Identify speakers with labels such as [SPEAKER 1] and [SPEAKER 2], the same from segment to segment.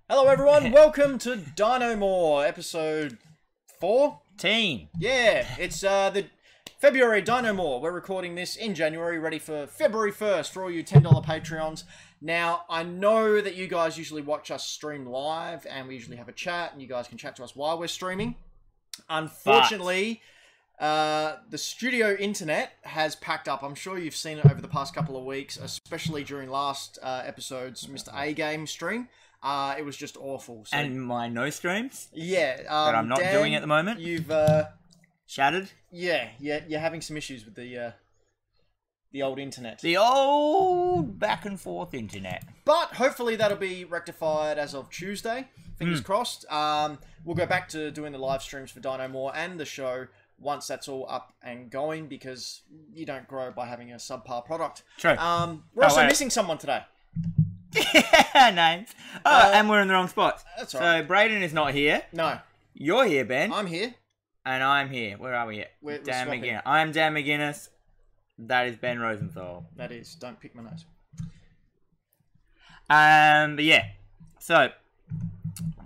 [SPEAKER 1] Hello everyone, welcome to DinoMore, episode 4? Yeah, it's the February DinoMore. We're recording this in January, ready for February 1st for all you $10 Patreons. Now, I know that you guys usually watch us stream live, and we usually have a chat, and you guys can chat to us while we're streaming. Unfortunately, the studio internet has packed up. I'm sure you've seen it over the past couple of weeks, especially during last episode's Mr. A Game stream. It was just awful. So,
[SPEAKER 2] and my no streams?
[SPEAKER 1] Yeah.
[SPEAKER 2] That I'm not
[SPEAKER 1] Dan,
[SPEAKER 2] doing at the moment?
[SPEAKER 1] You've...
[SPEAKER 2] Shattered?
[SPEAKER 1] Yeah, you're having some issues with the old internet.
[SPEAKER 2] The old back and forth internet.
[SPEAKER 1] But hopefully that'll be rectified as of Tuesday. Fingers crossed. We'll go back to doing the live streams for DinoMore and the show once that's all up and going, because you don't grow by having a subpar product.
[SPEAKER 2] True.
[SPEAKER 1] We're also missing someone today.
[SPEAKER 2] Names. And we're in the wrong spots.
[SPEAKER 1] That's all right.
[SPEAKER 2] So Braden is not here.
[SPEAKER 1] No.
[SPEAKER 2] You're here, Ben.
[SPEAKER 1] I'm here.
[SPEAKER 2] And I'm here. Where are we at?
[SPEAKER 1] We're
[SPEAKER 2] Dan
[SPEAKER 1] swapping.
[SPEAKER 2] McGuinness. I'm Dan McGuinness. That is Ben Rosenthal.
[SPEAKER 1] That is. Don't pick my nose.
[SPEAKER 2] But yeah. So,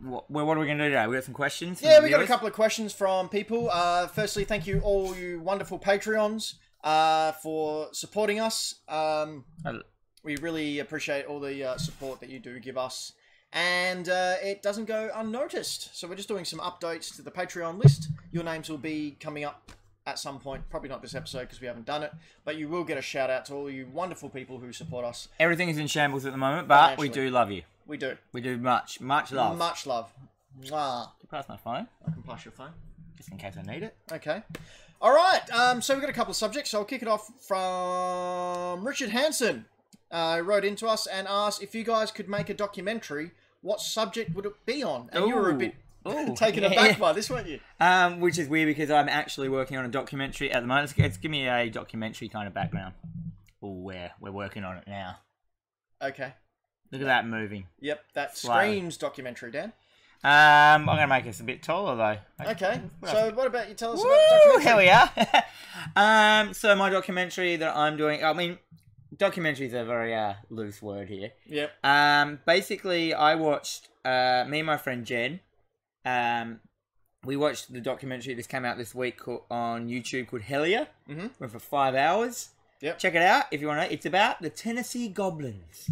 [SPEAKER 2] what are we going to do today? We got some questions?
[SPEAKER 1] Yeah, we got a couple of questions from people. Firstly, thank you all you wonderful Patreons for supporting us. We really appreciate all the support that you do give us. And it doesn't go unnoticed. So we're just doing some updates to the Patreon list. Your names will be coming up at some point. Probably not this episode because we haven't done it. But you will get a shout out to all you wonderful people who support us.
[SPEAKER 2] Everything is in shambles at the moment, but we do love you.
[SPEAKER 1] We do.
[SPEAKER 2] We do much love.
[SPEAKER 1] Much love. Mwah.
[SPEAKER 2] Can you pass my phone?
[SPEAKER 1] I can pass your phone.
[SPEAKER 2] Just in case I need it.
[SPEAKER 1] Okay. All right. So we've got a couple of subjects. So I'll kick it off from Richard Hansen. Wrote into us and asked if you guys could make a documentary, what subject would it be on? And you were a bit taken aback by this, weren't you?
[SPEAKER 2] Which is weird because I'm actually working on a documentary at the moment. Let's give me a documentary kind of background. Oh, we're working on it now.
[SPEAKER 1] Okay.
[SPEAKER 2] Look at that moving.
[SPEAKER 1] Yep, that screams documentary, Dan.
[SPEAKER 2] I'm going to make us a bit taller though.
[SPEAKER 1] Okay. So what about you tell us about the documentary?
[SPEAKER 2] Here we are. So my documentary that I'm doing, I mean, documentary is a very loose word here.
[SPEAKER 1] Yep.
[SPEAKER 2] Basically, I watched, me and my friend Jen, we watched the documentary that came out this week on YouTube called Hellier. Went for 5 hours.
[SPEAKER 1] Yep.
[SPEAKER 2] Check it out if you want to. It's about the Tennessee Goblins.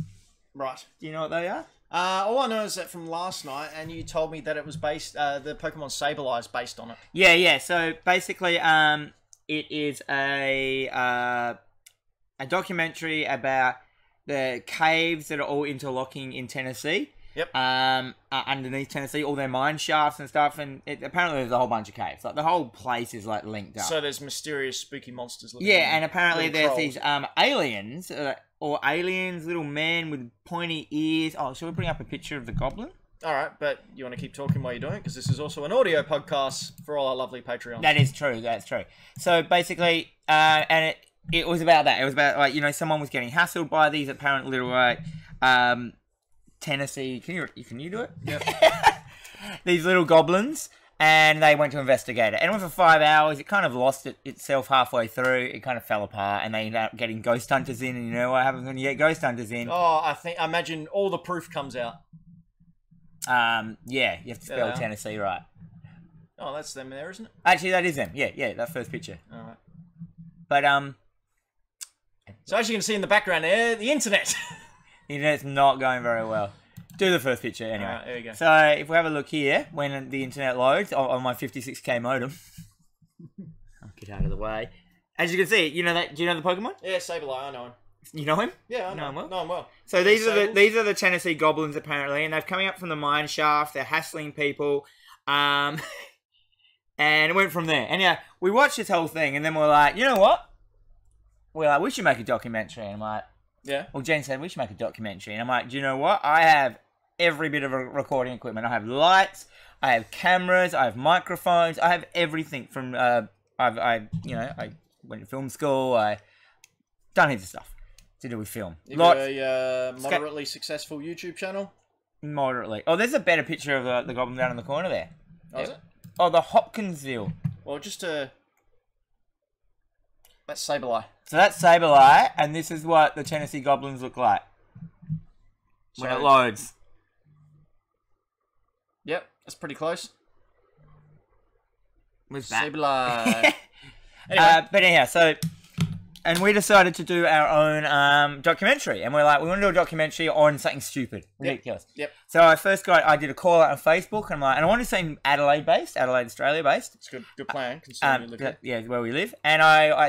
[SPEAKER 1] Right.
[SPEAKER 2] Do you know what they are?
[SPEAKER 1] All I know is that from last night, and you told me that it was based, the Pokemon Sableye is based on it.
[SPEAKER 2] Yeah. So basically, it is a documentary about the caves that are all interlocking in Tennessee.
[SPEAKER 1] Yep.
[SPEAKER 2] Underneath Tennessee, all their mine shafts and stuff, and apparently there's a whole bunch of caves. Like the whole place is like linked up.
[SPEAKER 1] So there's mysterious, spooky monsters.
[SPEAKER 2] Yeah, and apparently there's these aliens, little men with pointy ears. Oh, shall we bring up a picture of the goblin?
[SPEAKER 1] All right, but you want to keep talking while you're doing it, because this is also an audio podcast for all our lovely Patreons.
[SPEAKER 2] That is true. That's true. So basically, and it was about that. It was about, like, you know, someone was getting hassled by these apparent little, Tennessee... Can you do it?
[SPEAKER 1] Yep.
[SPEAKER 2] These little goblins, and they went to investigate it. And it went for 5 hours. It kind of lost itself halfway through. It kind of fell apart, and they ended up getting ghost hunters in, and you know what happens when you get ghost hunters in?
[SPEAKER 1] Oh, I imagine all the proof comes out.
[SPEAKER 2] Yeah, you have to spell Tennessee right.
[SPEAKER 1] Oh, that's them there, isn't it?
[SPEAKER 2] Actually, that is them. Yeah, that first picture.
[SPEAKER 1] All right.
[SPEAKER 2] But,
[SPEAKER 1] so as you can see in the background there, the internet.
[SPEAKER 2] The internet's not going very well. Do the first picture anyway.
[SPEAKER 1] Alright, there you go.
[SPEAKER 2] So if we have a look here, when the internet loads on my 56k modem, I'll get out of the way. As you can see, you know that. Do you know the Pokemon?
[SPEAKER 1] Yeah, Sableye, I know him.
[SPEAKER 2] You know him?
[SPEAKER 1] Yeah, I know him well. Know him well.
[SPEAKER 2] So these are the Tennessee Goblins apparently, and they're coming up from the mine shaft. They're hassling people, and it went from there. And yeah, we watched this whole thing, and then we're like, you know what? We're like, we should make a documentary. And I'm like,
[SPEAKER 1] yeah.
[SPEAKER 2] Well, Jen said we should make a documentary, and I'm like, do you know what? I have every bit of recording equipment. I have lights, I have cameras, I have microphones, I have everything from. I went to film school. I done heaps of stuff to do with film.
[SPEAKER 1] You got a moderately successful YouTube channel.
[SPEAKER 2] Moderately. Oh, there's a better picture of the goblin down in the corner there.
[SPEAKER 1] Oh, is it?
[SPEAKER 2] Oh, the Hopkinsville.
[SPEAKER 1] Well, just to. That's Sableye.
[SPEAKER 2] So that's Sableye, and this is what the Tennessee Goblins look like when it loads.
[SPEAKER 1] That's pretty close.
[SPEAKER 2] Was that?
[SPEAKER 1] Anyway.
[SPEAKER 2] But anyhow, so... And we decided to do our own documentary. And we're like, we want to do a documentary on something stupid. Ridiculous.
[SPEAKER 1] Yep.
[SPEAKER 2] So I did a call out on Facebook. And I'm like, and I wanted to say Adelaide, Australia-based.
[SPEAKER 1] It's a good plan, considering you live here.
[SPEAKER 2] Yeah, where we live. And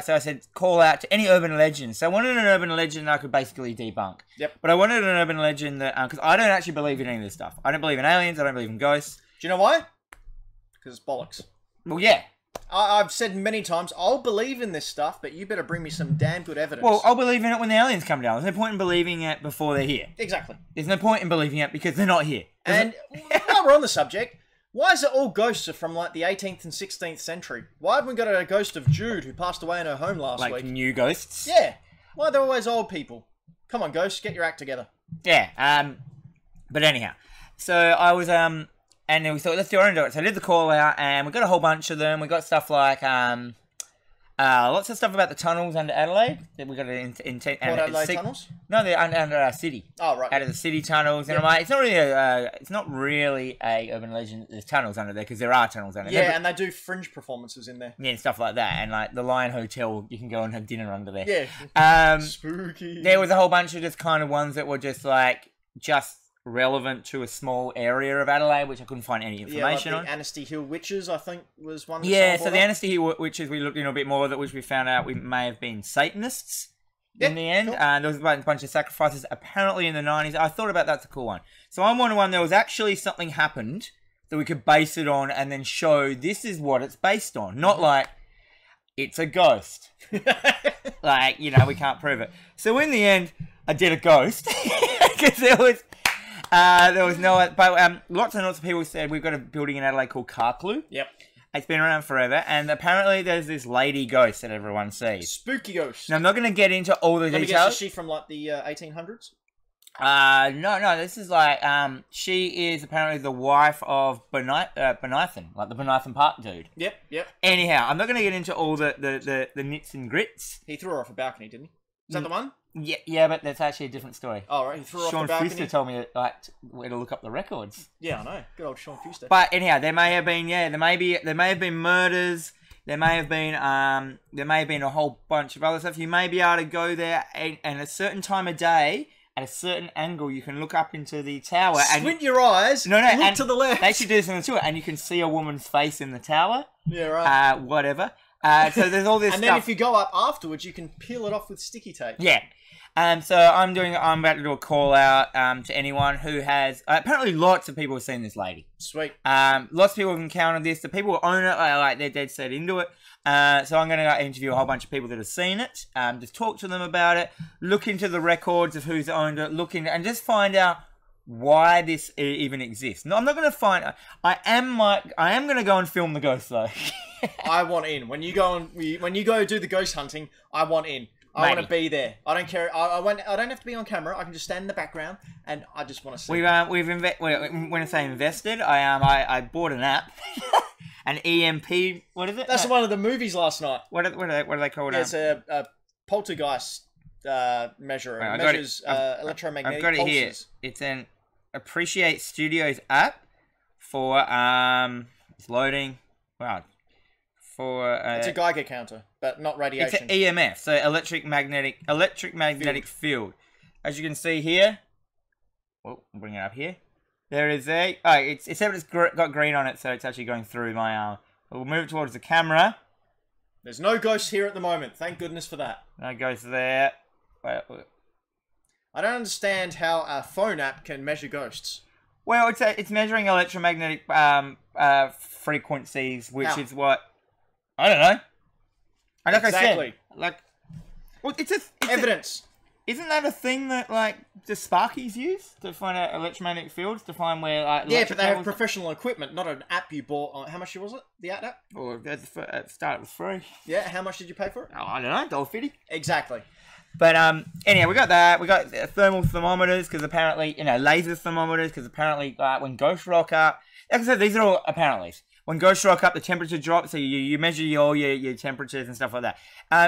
[SPEAKER 2] so I said, call out to any urban legends. So I wanted an urban legend that I could basically debunk.
[SPEAKER 1] Yep.
[SPEAKER 2] But I wanted an urban legend that... Because I don't actually believe in any of this stuff. I don't believe in aliens. I don't believe in ghosts.
[SPEAKER 1] Do you know why? Because it's bollocks.
[SPEAKER 2] Well, yeah.
[SPEAKER 1] I've said many times, I'll believe in this stuff, but you better bring me some damn good evidence.
[SPEAKER 2] Well, I'll believe in it when the aliens come down. There's no point in believing it before they're here.
[SPEAKER 1] Exactly.
[SPEAKER 2] There's no point in believing it because they're not here.
[SPEAKER 1] And while we're on the subject, why is it all ghosts are from like the 18th and 16th century? Why haven't we got a ghost of Jude who passed away in her home last week?
[SPEAKER 2] Like new ghosts?
[SPEAKER 1] Yeah. Why are there always old people? Come on, ghosts, get your act together.
[SPEAKER 2] Yeah. But anyhow, so I was and then we thought, let's do our own. So I did the call out, and we got a whole bunch of them. We got stuff like lots of stuff about the tunnels under Adelaide that we got in
[SPEAKER 1] Adelaide tunnels?
[SPEAKER 2] No, they're under our city.
[SPEAKER 1] Oh, right.
[SPEAKER 2] Out of the city tunnels, and I'm like, it's not really a urban legend that there's tunnels under there because there are tunnels under there.
[SPEAKER 1] Yeah, and they do fringe performances in there.
[SPEAKER 2] Yeah, and stuff like that, and like the Lion Hotel, you can go and have dinner under there.
[SPEAKER 1] Yeah. Spooky.
[SPEAKER 2] There was a whole bunch of just kind of ones that were just relevant to a small area of Adelaide, which I couldn't find any information
[SPEAKER 1] on. Anstey Hill Witches, I think, was one. So
[SPEAKER 2] the Anstey Hill Witches, we looked into a bit more, which we found out we may have been Satanists in the end. Cool. There was a bunch of sacrifices apparently in the 90s. I thought about that's a cool one. So I wanted one that was actually something happened that we could base it on and then show this is what it's based on. Not like, it's a ghost. Like, we can't prove it. So in the end, I did a ghost. Because there was no... But lots and lots of people said we've got a building in Adelaide called Carclew.
[SPEAKER 1] Yep.
[SPEAKER 2] It's been around forever, and apparently there's this lady ghost that everyone sees.
[SPEAKER 1] Spooky ghost.
[SPEAKER 2] Now, I'm not going to get into all the details.
[SPEAKER 1] Guess, is she from, like, the 1800s?
[SPEAKER 2] No, this is like... she is apparently the wife of Benithan, like the Benithan Park dude.
[SPEAKER 1] Yep.
[SPEAKER 2] Anyhow, I'm not going to get into all the nits and grits.
[SPEAKER 1] He threw her off a balcony, didn't he? Is that the one?
[SPEAKER 2] Yeah, but that's actually a different story.
[SPEAKER 1] Oh, right. He threw off
[SPEAKER 2] Sean
[SPEAKER 1] the balcony.
[SPEAKER 2] Fuster told me where to look up the records.
[SPEAKER 1] Yeah, I know. Good old Sean Fuster.
[SPEAKER 2] But anyhow, there may have been murders. There may have been a whole bunch of other stuff. You may be able to go there and at a certain time of day, at a certain angle, you can look up into the tower.
[SPEAKER 1] Squint your eyes.
[SPEAKER 2] No,
[SPEAKER 1] look to the left.
[SPEAKER 2] They should do this on the tour, and you can see a woman's face in the tower.
[SPEAKER 1] Yeah, right.
[SPEAKER 2] Whatever. So there's all this
[SPEAKER 1] and
[SPEAKER 2] stuff.
[SPEAKER 1] then if you go up afterwards, you can peel it off with sticky tape.
[SPEAKER 2] Yeah. So I'm about to do a call out to anyone who has... apparently lots of people have seen this lady.
[SPEAKER 1] Sweet.
[SPEAKER 2] Lots of people have encountered this. The people who own it, they're dead set into it. So I'm going to interview a whole bunch of people that have seen it. Just talk to them about it. Look into the records of who's owned it. And just find out why this even exists. No, I'm not going to find... I am going to go and film the ghost, though.
[SPEAKER 1] I want in. When you go do the ghost hunting, I want in. I want to be there. I don't care. I don't have to be on camera. I can just stand in the background, and I just want to see.
[SPEAKER 2] When I say invested, I bought an app, an EMP. What is it?
[SPEAKER 1] That's one of the movies last night.
[SPEAKER 2] What are they called?
[SPEAKER 1] Yeah, it's a poltergeist measurer. It measures electromagnetic
[SPEAKER 2] pulses. I've got it here. It's an Appreciate Studios app for it's loading. Wow.
[SPEAKER 1] It's a Geiger counter, but not radiation.
[SPEAKER 2] It's an EMF, so electric magnetic field. As you can see here, I'll bring it up here. There is it's got green on it, so it's actually going through my arm. We'll move it towards the camera.
[SPEAKER 1] There's no ghosts here at the moment. Thank goodness for that.
[SPEAKER 2] No ghosts there.
[SPEAKER 1] I don't understand how a phone app can measure ghosts.
[SPEAKER 2] Well, it's measuring electromagnetic frequencies, which is what. I don't know. And like
[SPEAKER 1] exactly.
[SPEAKER 2] I said, well, it's
[SPEAKER 1] evidence.
[SPEAKER 2] Isn't that a thing that the Sparkies use to find out electromagnetic fields to find where
[SPEAKER 1] yeah, but they have professional equipment, not an app you bought. How much was it? The app?
[SPEAKER 2] Well, at the start it was free.
[SPEAKER 1] Yeah, how much did you pay for it?
[SPEAKER 2] Oh, I don't know, $1.50.
[SPEAKER 1] Exactly.
[SPEAKER 2] But anyhow, we got that. We got thermal thermometers because apparently laser thermometers because apparently when ghosts rock up, like I said, these are all apparentlys. When ghosts rock up, the temperature drops, so you measure all your temperatures and stuff like that.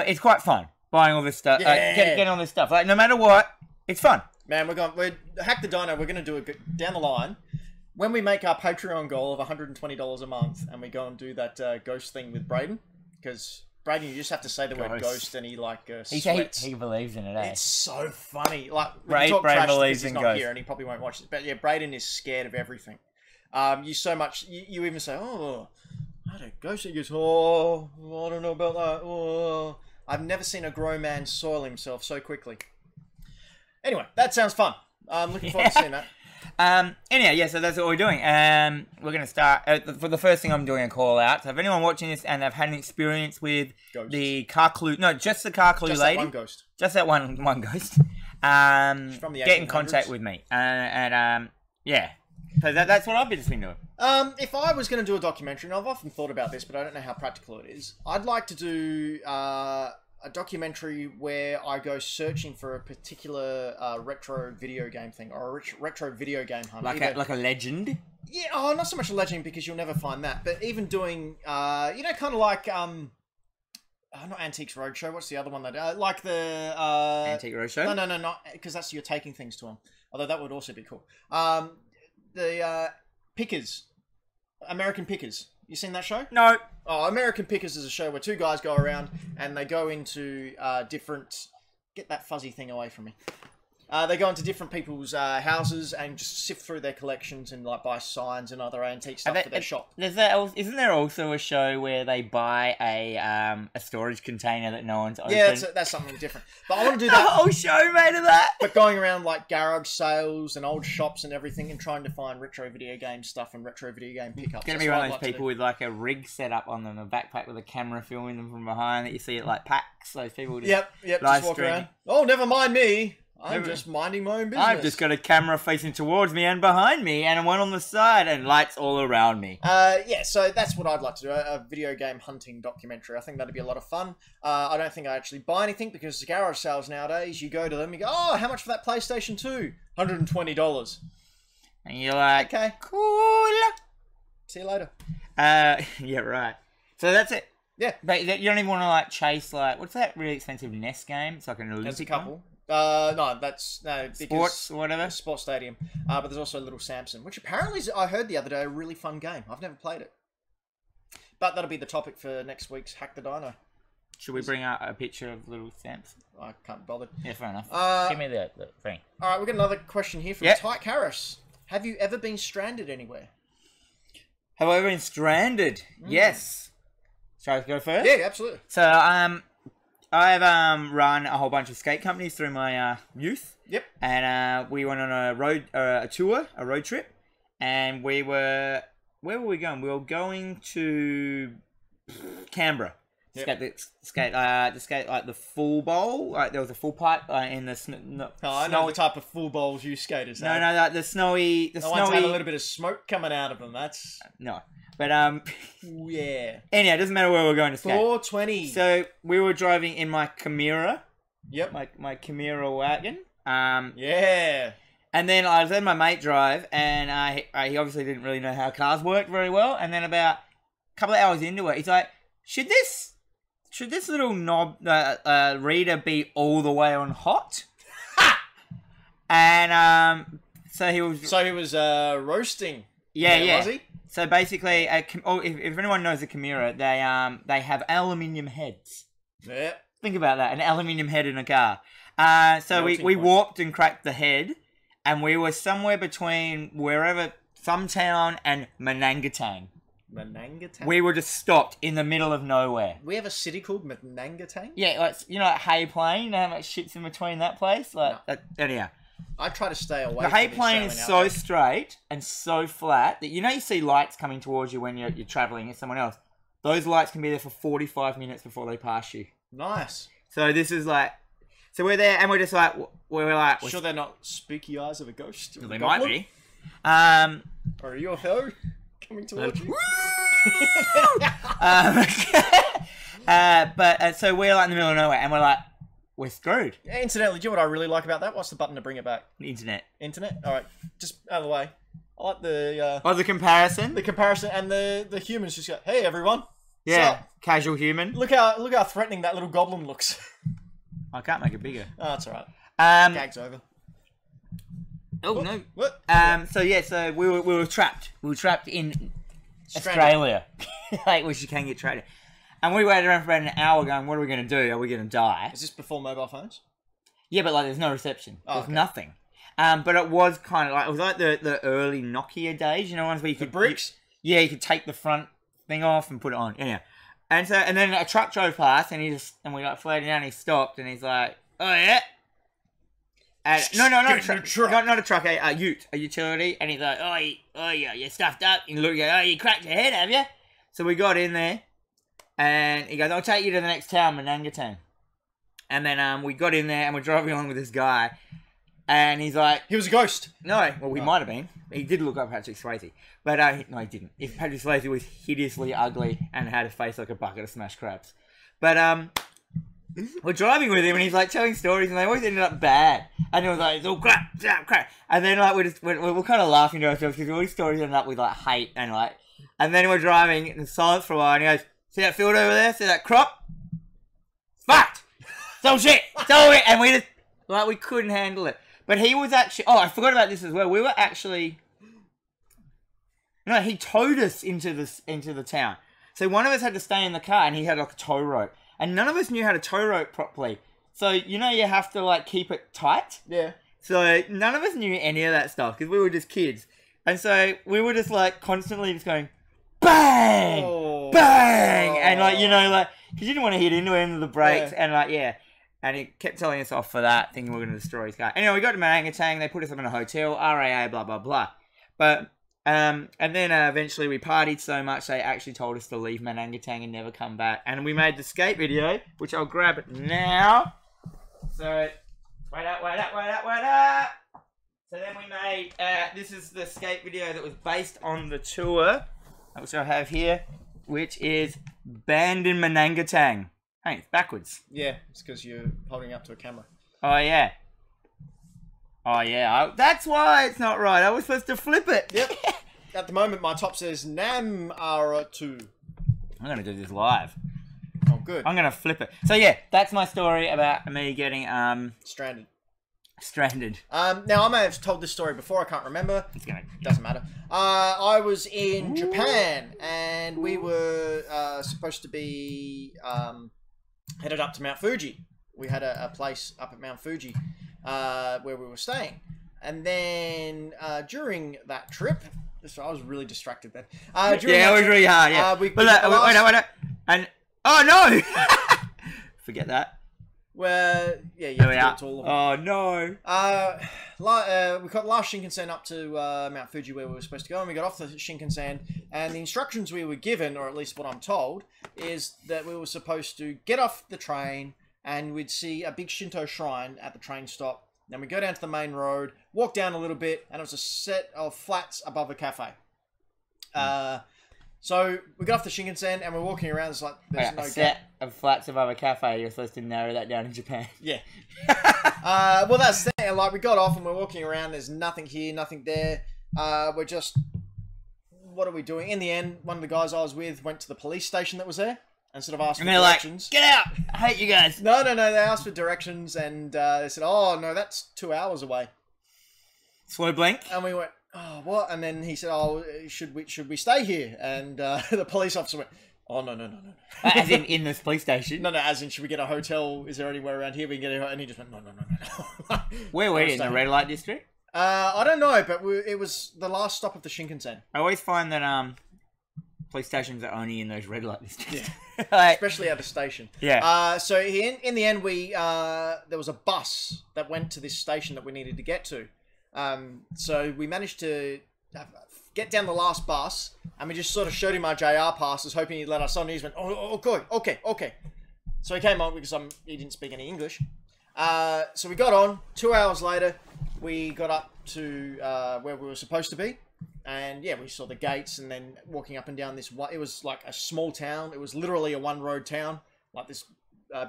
[SPEAKER 2] It's quite fun buying all this stuff, getting all this stuff. No matter what, it's fun.
[SPEAKER 1] Man, we're Hack the Dino. We're gonna do it down the line. when we make our Patreon goal of $120 a month and we go and do that ghost thing with Braden, because Braden, you just have to say the word ghost and he sweats.
[SPEAKER 2] He believes in it, eh?
[SPEAKER 1] It's so funny. Like,
[SPEAKER 2] Braden believes
[SPEAKER 1] in
[SPEAKER 2] in
[SPEAKER 1] not
[SPEAKER 2] ghosts.
[SPEAKER 1] here and he probably won't watch this. But yeah, Braden is scared of everything. You even say, oh, I had a ghost. He goes, oh, I don't know about that. Oh. I've never seen a grown man soil himself so quickly. Anyway, that sounds fun. I'm looking forward to seeing that.
[SPEAKER 2] Anyhow, yeah, so that's what we're doing. We're going to start, for the first thing I'm doing a call out. So if anyone watching this and they've had an experience with
[SPEAKER 1] Ghosts.
[SPEAKER 2] the car clue, no, just the car clue
[SPEAKER 1] Just
[SPEAKER 2] lady.
[SPEAKER 1] that one ghost.
[SPEAKER 2] Just that one ghost.
[SPEAKER 1] From the
[SPEAKER 2] Get in
[SPEAKER 1] 1800s.
[SPEAKER 2] contact with me. Yeah. So that's what I've been doing.
[SPEAKER 1] If I was going to do a documentary, and I've often thought about this, but I don't know how practical it is, I'd like to do a documentary where I go searching for a particular retro video game thing, or a retro video game hunt.
[SPEAKER 2] Like a legend?
[SPEAKER 1] Yeah, not so much a legend, because you'll never find that, but even doing, kind of like, not Antiques Roadshow, what's the other one that, like the...
[SPEAKER 2] Antique Roadshow?
[SPEAKER 1] No, not, because that's you're taking things to them, although that would also be cool. The Pickers, American Pickers. You seen that show?
[SPEAKER 2] No.
[SPEAKER 1] Oh, American Pickers is a show where two guys go around and they go into different... Get that fuzzy thing away from me. They go into different people's houses and just sift through their collections and like buy signs and other antique stuff for their shop.
[SPEAKER 2] Isn't there also a show where they buy a storage container that no one's opened?
[SPEAKER 1] Yeah, that's something different. But I want to do
[SPEAKER 2] The
[SPEAKER 1] that.
[SPEAKER 2] whole show made of that.
[SPEAKER 1] But going around like garage sales and old shops and everything and trying to find retro video game stuff and retro video game pickups.
[SPEAKER 2] Gonna be one of those people with like a rig set up on them, a backpack with a camera filming them from behind that you see at like PAX. Those people just
[SPEAKER 1] Yep, just walk around. Oh, never mind me. I'm just minding my own business.
[SPEAKER 2] I've just got a camera facing towards me and behind me, and one on the side, and lights all around me.
[SPEAKER 1] Yeah, so that's what I'd like to do, a video game hunting documentary. I think that'd be a lot of fun. I don't think I actually buy anything, because the garage sales nowadays, you go to them, you go, oh, how much for that PlayStation 2? $120.
[SPEAKER 2] And you're like,
[SPEAKER 1] okay,
[SPEAKER 2] cool.
[SPEAKER 1] See you later.
[SPEAKER 2] Yeah, right. So that's it.
[SPEAKER 1] Yeah.
[SPEAKER 2] But you don't even want to like chase like, what's that really expensive NES game? It's like an Olympic
[SPEAKER 1] There's a couple.
[SPEAKER 2] one?
[SPEAKER 1] No, because
[SPEAKER 2] Sports or whatever?
[SPEAKER 1] Sports Stadium. But there's also Little Samson, which apparently is, I heard the other day, a really fun game. I've never played it. But that'll be the topic for next week's Hack the Dino.
[SPEAKER 2] Should we bring out a picture of Little Samson?
[SPEAKER 1] I can't bother.
[SPEAKER 2] Yeah, fair enough. Give me the thing.
[SPEAKER 1] Alright, we've got another question here from Tyke Harris. Have you ever been stranded anywhere?
[SPEAKER 2] Have I ever been stranded? Yes. Shall I go first?
[SPEAKER 1] Yeah, absolutely.
[SPEAKER 2] So, I've run a whole bunch of skate companies through my youth.
[SPEAKER 1] Yep.
[SPEAKER 2] And we went on a road trip, and we were, where were we going? We were going to Canberra.
[SPEAKER 1] Yep.
[SPEAKER 2] Skate like the full bowl. Like there was a full pipe in the
[SPEAKER 1] I know the type of full bowls you skaters have.
[SPEAKER 2] No, like the snowy.
[SPEAKER 1] The ones have a little bit of smoke coming out of them. That's
[SPEAKER 2] no. But
[SPEAKER 1] yeah.
[SPEAKER 2] Anyhow, it doesn't matter where we're going to skate.
[SPEAKER 1] 420.
[SPEAKER 2] So we were driving in my Chimera.
[SPEAKER 1] Yep.
[SPEAKER 2] My Chimera wagon.
[SPEAKER 1] Yeah.
[SPEAKER 2] And then I let my mate drive, and he obviously didn't really know how cars worked very well. And then about a couple of hours into it, he's like, "Should this little knob reader be all the way on hot?" And so he was
[SPEAKER 1] roasting.
[SPEAKER 2] Yeah.
[SPEAKER 1] Was he?
[SPEAKER 2] So basically, if anyone knows a Chimera, they have aluminium heads.
[SPEAKER 1] Yeah.
[SPEAKER 2] Think about that, an aluminium head in a car. So we warped and cracked the head, and we were somewhere between some town and Manangatang.
[SPEAKER 1] Manangatang?
[SPEAKER 2] We were just stopped in the middle of nowhere.
[SPEAKER 1] We have a city called Manangatang?
[SPEAKER 2] Yeah, like, like Hay Plain, you know how much shit's in between that place? Anyhow.
[SPEAKER 1] I try to stay away
[SPEAKER 2] The
[SPEAKER 1] from
[SPEAKER 2] Hay Plain is so straight and so flat that you see lights coming towards you when you're travelling with someone else. Those lights can be there for 45 minutes before they pass you.
[SPEAKER 1] Nice.
[SPEAKER 2] So this is like... So we're there and we're just like... We're
[SPEAKER 1] sure they're not spooky eyes of a ghost?
[SPEAKER 2] Well, they might be.
[SPEAKER 1] Or a UFO coming towards you?
[SPEAKER 2] So we're like in the middle of nowhere and we're like... We're screwed.
[SPEAKER 1] Incidentally, do you know what I really like about that? What's the button to bring it back?
[SPEAKER 2] The internet.
[SPEAKER 1] Internet? Alright, just out of the way. I like the...
[SPEAKER 2] the comparison?
[SPEAKER 1] The comparison, and the humans just go, hey everyone.
[SPEAKER 2] Yeah, casual human.
[SPEAKER 1] Look how threatening that little goblin looks.
[SPEAKER 2] I can't make it bigger.
[SPEAKER 1] Oh, that's alright. Gag's over.
[SPEAKER 2] Oh, no.
[SPEAKER 1] What?
[SPEAKER 2] So we were trapped. We were trapped in Australia. Like, which you can get trapped in. And we waited around for about an hour going, what are we going to do? Are we going to die?
[SPEAKER 1] Is this before mobile phones?
[SPEAKER 2] Yeah, but like there's no reception. There's
[SPEAKER 1] okay.
[SPEAKER 2] nothing. But it was kind of like, it was like the early Nokia days, you know, ones where you could...
[SPEAKER 1] bricks?
[SPEAKER 2] You could take the front thing off and put it on. Yeah. And then a truck drove past and we like floated down and he stopped and he's like, oh yeah? And, no, not a truck. Not a truck, a ute, a utility. And he's like, oh yeah, you're stuffed up. And look, you cracked your head, have you? So we got in there and he goes, I'll take you to the next town, Menangatang. And then we got in there and we're driving along with this guy. And he's like...
[SPEAKER 1] He was a ghost.
[SPEAKER 2] No, well, he might have been. He did look like Patrick Swayze. But no, he didn't. If Patrick Swayze was hideously ugly and had a face like a bucket of smashed crabs. But we're driving with him and he's like telling stories and they always ended up bad. And it was like, it's all crap. And then like we're kind of laughing to ourselves because all these stories ended up with like hate and like... And then we're driving in silence for a while and he goes, see that field over there? See that crop? Fucked! It's all shit! It's all it! And we just... Like, we couldn't handle it. But he was actually... Oh, I forgot about this as well. We were actually... No, he towed us into the town. So one of us had to stay in the car and he had like a tow rope. And none of us knew how to tow rope properly. So, you know, you have to like keep it tight?
[SPEAKER 1] Yeah.
[SPEAKER 2] So none of us knew any of that stuff because we were just kids. And so we were just like constantly just going... Bang!
[SPEAKER 1] Oh.
[SPEAKER 2] Bang! And like, you know, like... Because you didn't want to hit into any of the brakes.
[SPEAKER 1] Yeah.
[SPEAKER 2] And like, yeah... And he kept telling us off for that, thinking we were going to destroy his car. Anyway, we got to Menangatang, they put us up in a hotel, RAA, blah, blah, blah. But, and then eventually we partied so much, they actually told us to leave Menangatang and never come back. And we made the skate video, which I'll grab now. So, wait up. So then we made, this is the skate video that was based on the tour, which I have here, which is Banned in Menangatang. Hey, it's backwards.
[SPEAKER 1] Yeah, it's because you're holding up to a camera.
[SPEAKER 2] Oh, yeah. That's why it's not right. I was supposed to flip it.
[SPEAKER 1] Yep. At the moment, my top says Nam Ara 2.
[SPEAKER 2] I'm going to do this live.
[SPEAKER 1] Oh, good.
[SPEAKER 2] I'm going to flip it. So, yeah, that's my story about me getting...
[SPEAKER 1] Stranded.
[SPEAKER 2] Now,
[SPEAKER 1] I may have told this story before. I can't remember. Doesn't matter. I was in Japan, and we were supposed to be... headed up to Mount Fuji. We had a place up at Mount Fuji where we were staying. And then during that trip, so I was really distracted then.
[SPEAKER 2] It was really hard, yeah. Wait up. And, oh no! Forget that.
[SPEAKER 1] Well, yeah, you have to get to all of them.
[SPEAKER 2] Oh no!
[SPEAKER 1] We got last Shinkansen up to Mount Fuji where we were supposed to go, and we got off the Shinkansen, and the instructions we were given, or at least what I'm told, is that we were supposed to get off the train, and we'd see a big Shinto shrine at the train stop. Then we go down to the main road, walk down a little bit, and it was a set of flats above a cafe. So we got off the Shinkansen and we're walking around. It's like there's no
[SPEAKER 2] set of flats above a cafe. You're supposed to narrow that down in Japan.
[SPEAKER 1] Yeah. Well, that's the thing. Like we got off and we're walking around. There's nothing here, nothing there. We're just, what are we doing? In the end, one of the guys I was with went to the police station that was there and sort of asked for directions.
[SPEAKER 2] Like, get out! I hate you guys.
[SPEAKER 1] No. They asked for directions and they said, "Oh no, that's 2 hours away."
[SPEAKER 2] Slow blink.
[SPEAKER 1] And we went, "Oh, what?" And then he said, "Oh, should we stay here?" And the police officer went, "Oh, no.
[SPEAKER 2] As in this police station?
[SPEAKER 1] No, as in, should we get a hotel? Is there anywhere around here we can get a hotel? And he just went, no.
[SPEAKER 2] Where were you, in the red light district?
[SPEAKER 1] I don't know, but it was the last stop of the Shinkansen.
[SPEAKER 2] I always find that police stations are only in those red light districts.
[SPEAKER 1] Yeah.
[SPEAKER 2] Like,
[SPEAKER 1] especially at the station.
[SPEAKER 2] Yeah.
[SPEAKER 1] So in the end, there was a bus that went to this station that we needed to get to. So we managed to get down the last bus, and we just sort of showed him our JR passes, hoping he'd let us on. He just went, "Oh, okay." So he came on because he didn't speak any English. So we got on. 2 hours later, we got up to where we were supposed to be, and yeah, we saw the gates, and then walking up and down this. It was like a small town. It was literally a one-road town, like this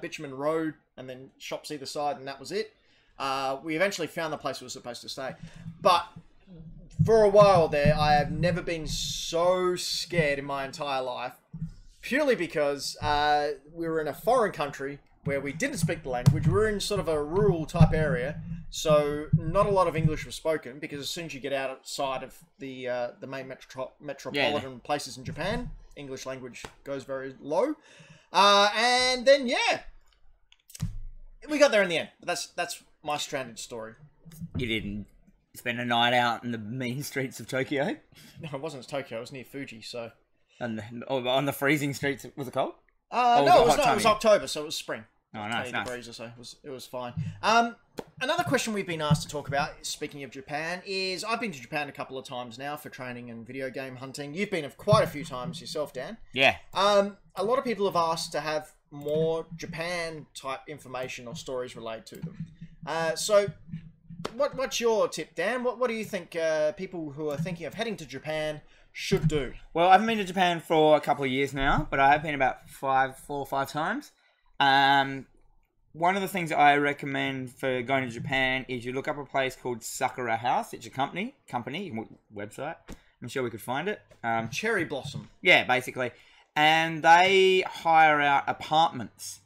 [SPEAKER 1] bitumen road, and then shops either side, and that was it. We eventually found the place we were supposed to stay. But for a while there, I have never been so scared in my entire life. Purely because we were in a foreign country where we didn't speak the language. We were in sort of a rural type area. So not a lot of English was spoken because as soon as you get outside of the main metropolitan places in Japan, English language goes very low. And then we got there in the end. But that's my stranded story.
[SPEAKER 2] You didn't spend a night out in the mean streets of Tokyo?
[SPEAKER 1] No, it wasn't Tokyo. It was near Fuji, so.
[SPEAKER 2] On the freezing streets, was it cold?
[SPEAKER 1] No, it was not. It was October, so it was spring.
[SPEAKER 2] Oh, nice,
[SPEAKER 1] 20 degrees or so. It was fine. Another question we've been asked to talk about, speaking of Japan, is I've been to Japan a couple of times now for training and video game hunting. You've been quite a few times yourself, Dan.
[SPEAKER 2] Yeah.
[SPEAKER 1] A lot of people have asked to have more Japan-type information or stories related to them. So, what's your tip, Dan? What do you think people who are thinking of heading to Japan should do?
[SPEAKER 2] Well, I haven't been to Japan for a couple of years now, but I have been about 4 or 5 times. One of the things that I recommend for going to Japan is you look up a place called Sakura House. It's a company website. I'm sure we could find it.
[SPEAKER 1] Cherry Blossom.
[SPEAKER 2] Yeah, basically. And they hire out apartments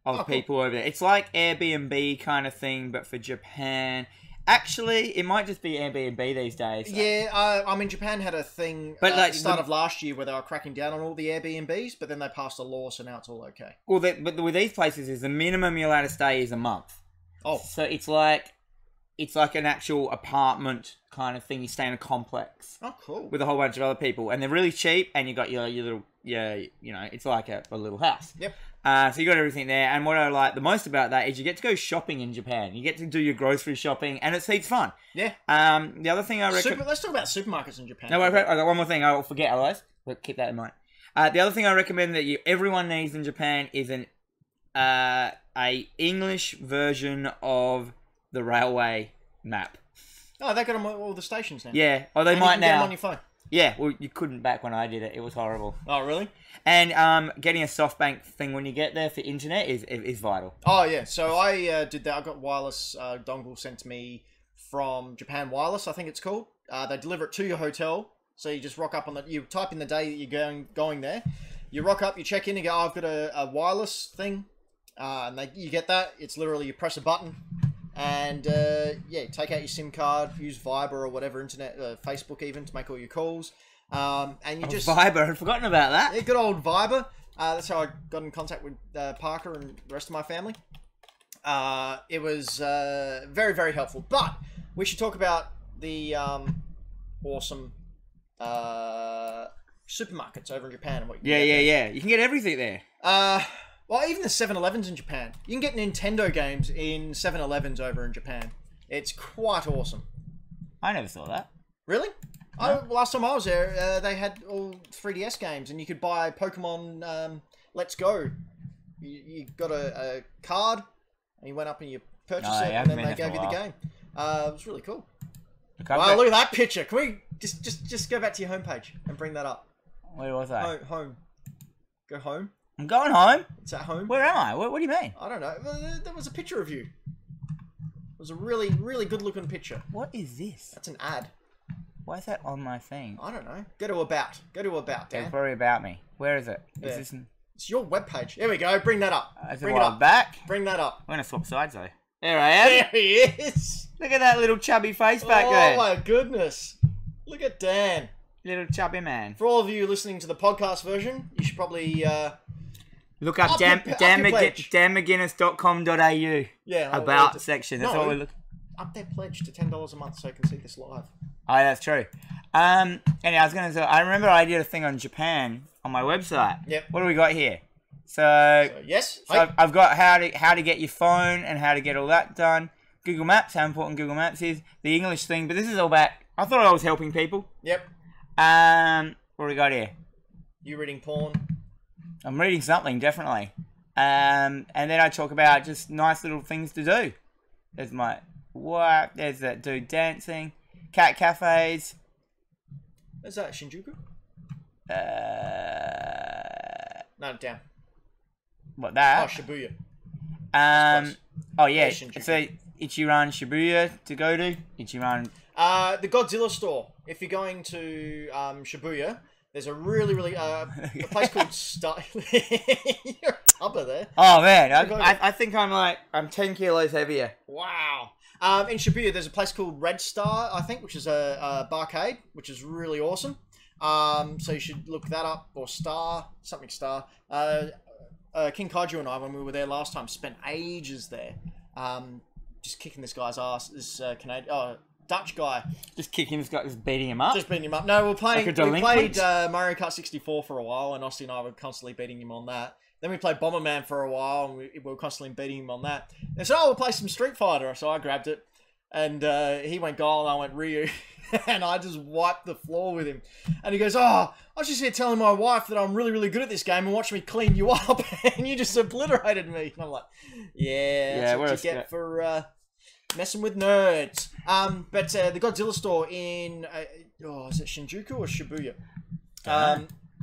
[SPEAKER 2] of people over there. It's like Airbnb kind of thing, but for Japan. Actually, it might just be Airbnb these days.
[SPEAKER 1] Yeah, I mean, Japan had a thing at the start of last year where they were cracking down on all the Airbnbs, but then they passed a law, so now it's all okay.
[SPEAKER 2] Well, but with these places, is the minimum you're allowed to stay is a month.
[SPEAKER 1] Oh.
[SPEAKER 2] So it's like an actual apartment kind of thing. You stay in a complex.
[SPEAKER 1] Oh, cool.
[SPEAKER 2] With a whole bunch of other people. And they're really cheap, and you got your little, it's like a little house.
[SPEAKER 1] Yep.
[SPEAKER 2] So you got everything there, and what I like the most about that is you get to go shopping in Japan. You get to do your grocery shopping, and it's heaps fun.
[SPEAKER 1] Yeah.
[SPEAKER 2] The other thing I reckon...
[SPEAKER 1] Let's talk about supermarkets in Japan.
[SPEAKER 2] No, I got one more thing. I'll forget otherwise, but keep that in mind. The other thing I recommend that everyone needs in Japan is a English version of the railway map.
[SPEAKER 1] Oh, they got them all the stations now.
[SPEAKER 2] Yeah, they might now.
[SPEAKER 1] Get them on your phone.
[SPEAKER 2] Yeah, well, you couldn't back when I did it. It was horrible.
[SPEAKER 1] Oh, really?
[SPEAKER 2] And getting a SoftBank thing when you get there for internet is vital.
[SPEAKER 1] Oh, yeah. So I did that. I got wireless dongle sent to me from Japan Wireless, I think it's called. They deliver it to your hotel. So you just rock up you type in the day that you're going there. You rock up, you check in, you go, I've got a wireless thing. And you get that. It's literally you press a button. And, take out your SIM card, use Viber or whatever, internet, Facebook even, to make all your calls. And you just...
[SPEAKER 2] Viber, I'd forgotten about that.
[SPEAKER 1] Yeah, good old Viber. That's how I got in contact with Parker and the rest of my family. It was very, very helpful. But we should talk about the awesome supermarkets over in Japan. And what you
[SPEAKER 2] Yeah. You can get everything there.
[SPEAKER 1] Well, even the 7-Elevens in Japan. You can get Nintendo games in 7-Elevens over in Japan. It's quite awesome.
[SPEAKER 2] I never saw that.
[SPEAKER 1] Really? No. Last time I was there, they had all 3DS games, and you could buy Pokemon Let's Go. You got a card, and you went up and you purchased it, and then they gave you the game. It was really cool. Wow, look at that picture. Can we just go back to your homepage and bring that up?
[SPEAKER 2] Where was I?
[SPEAKER 1] Home. Go home.
[SPEAKER 2] I'm going home.
[SPEAKER 1] It's at home.
[SPEAKER 2] Where am I? What do you mean?
[SPEAKER 1] I don't know. There was a picture of you. It was a really, really good looking picture.
[SPEAKER 2] What is this?
[SPEAKER 1] That's an ad.
[SPEAKER 2] Why is that on my thing?
[SPEAKER 1] I don't know. Go to About. Dan.
[SPEAKER 2] It's probably about me. Where is it?
[SPEAKER 1] Yeah. It's your webpage. There we go. Bring that up.
[SPEAKER 2] Bring it up. Back?
[SPEAKER 1] Bring that up.
[SPEAKER 2] I'm going to swap sides though. There I am.
[SPEAKER 1] There he is.
[SPEAKER 2] Look at that little chubby face back there.
[SPEAKER 1] Oh my goodness. Look at Dan.
[SPEAKER 2] Little chubby man.
[SPEAKER 1] For all of you listening to the podcast version, you should probably...
[SPEAKER 2] look up danmcguinness.com.au.
[SPEAKER 1] Yeah.
[SPEAKER 2] About section. That's all we look.
[SPEAKER 1] Up their pledge to $10 a month so you can see this live.
[SPEAKER 2] Oh, that's true. Anyway, I was going to say, I remember I did a thing on Japan on my website.
[SPEAKER 1] Yep.
[SPEAKER 2] What do we got here? So
[SPEAKER 1] yes.
[SPEAKER 2] So I've got how to get your phone and how to get all that done. Google Maps, how important Google Maps is. The English thing, but this is all about... I thought I was helping people.
[SPEAKER 1] Yep.
[SPEAKER 2] What do we got here?
[SPEAKER 1] You reading porn?
[SPEAKER 2] I'm reading something, definitely. And then I talk about just nice little things to do. There's my work. There's that dude dancing. Cat cafes.
[SPEAKER 1] Is that Shinjuku? No, down.
[SPEAKER 2] What, that?
[SPEAKER 1] Oh, Shibuya.
[SPEAKER 2] Oh, yeah. So, Ichiran Shibuya to go to. Ichiran.
[SPEAKER 1] The Godzilla store. If you're going to Shibuya, there's a really a place called You're a tubber there.
[SPEAKER 2] Oh man, I think I'm 10 kilos heavier.
[SPEAKER 1] Wow. In Shibuya, there's a place called Red Star, I think, which is a barcade, which is really awesome. So you should look that up, or something Star. King Kaiju and I, when we were there last time, spent ages there, just kicking this guy's ass. This Dutch guy.
[SPEAKER 2] Just kicking this guy, just beating him up?
[SPEAKER 1] Just beating him up. No, we played Mario Kart 64 for a while, and Austin and I were constantly beating him on that. Then we played Bomberman for a while, and we were constantly beating him on that. And so, we'll play some Street Fighter. So I grabbed it, and he went Guile, and I went Ryu. And I just wiped the floor with him. And he goes, oh, I was just here telling my wife that I'm really, really good at this game and watch me clean you up. And you just obliterated me. And I'm like, that's what you get for messing with nerds. But the Godzilla store in, is it Shinjuku or Shibuya?